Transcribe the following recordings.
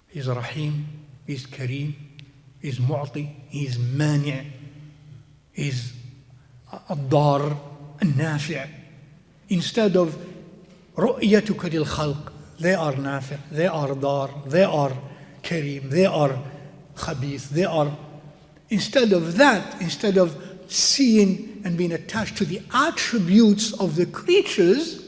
He's Rahim, He's Kareem, He's Mu'ti, He's Mani', He's Ad-Dar, An-Nafi'. Instead of رؤيتك للخلق, they are Nafi', they are Dar, they are Kareem, they are Khabith, they are. Instead of that, instead of seeing and being attached to the attributes of the creatures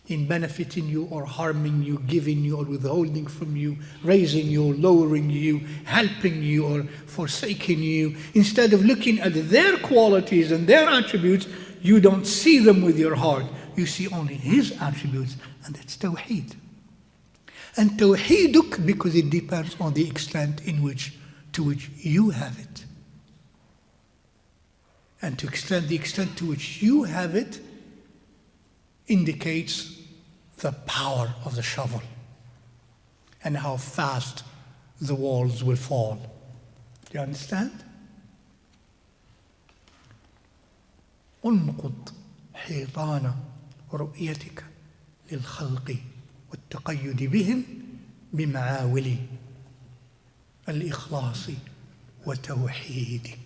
in benefiting you or harming you, giving you or withholding from you, raising you or lowering you, helping you or forsaking you, instead of looking at their qualities and their attributes, you don't see them with your heart. You see only His attributes, and that's Tawheed. And Tawheeduk, because it depends on the extent to which you have it. And to the extent to which you have it indicates the power of the shovel and how fast the walls will fall. Do you understand? انقض حيطان رؤيتك للخلق والتقيد بهم بمعاول الإخلاص وتوحيدك.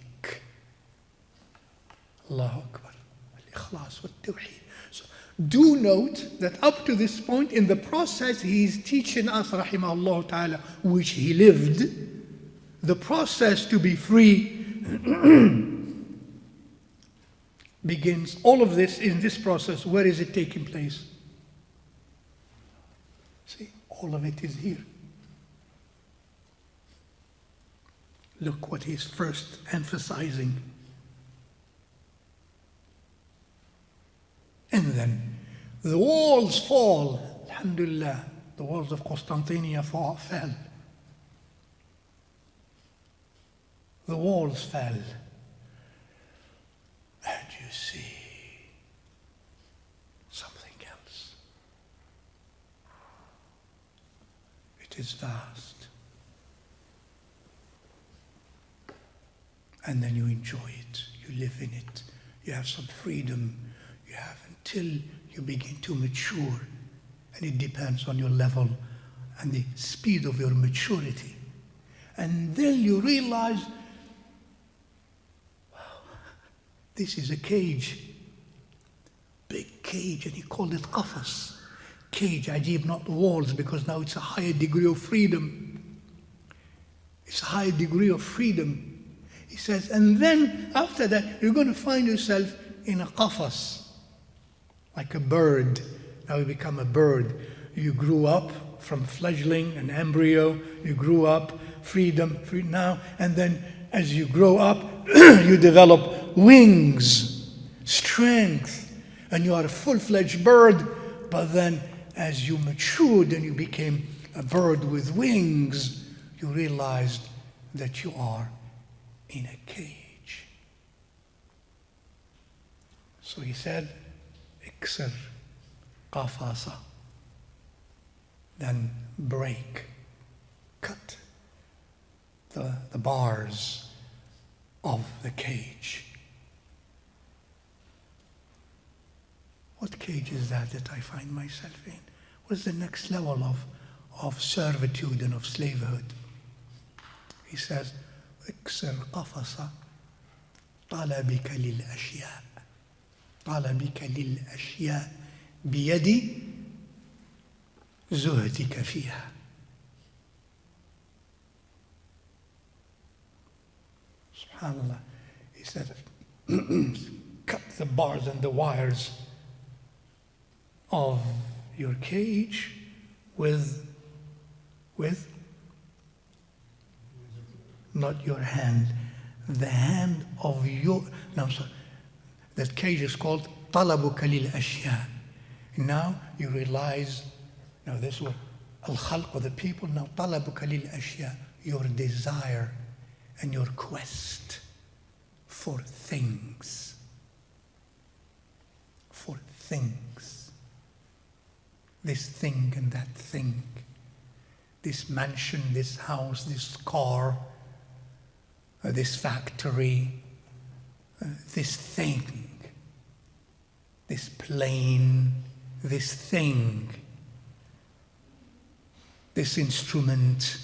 Allahu Akbar. Al-Ikhlas wa Tawheed. So do note that up to this point in the process he's teaching us, rahimahullah ta'ala, which he lived, the process to be free begins. All of this in this process, where is it taking place? See, all of it is here. Look what he's first emphasizing. And then the walls fall. Alhamdulillah, the walls of Constantinople fell. The walls fell. And you see something else. It is vast. And then you enjoy it. You live in it. You have some freedom. You have until you begin to mature. And it depends on your level and the speed of your maturity. And then you realize, wow, this is a cage. Big cage, and he called it qafas. Cage, ajib, not walls, because now it's a higher degree of freedom. It's a higher degree of freedom. He says, and then after that, you're going to find yourself in a qafas. Like a bird. Now you become a bird. You grew up from fledgling, an embryo. You grew up, freedom, free now. And then as you grow up, you develop wings, strength. And you are a full-fledged bird. But then as you matured and you became a bird with wings, you realized that you are in a cage. So he said, Iksir qafasa, then break, cut the bars of the cage. What cage is that I find myself in? What's the next level of servitude and of slavehood? He says, Iksir qafasa talabika lil ashya. طلبك للأشياء بيد زهدك فيها. SubhanAllah. He said, cut the bars and the wires of your cage with not your hand, the hand of your, no, I'm sorry. That cage is called طلبك للأشياء. Now you realize, now this was al-khalq, the people, now طلبك للأشياء, your desire and your quest for things. For things. This thing and that thing. This mansion, this house, this car, this factory, this thing, this plane, this thing. this instrument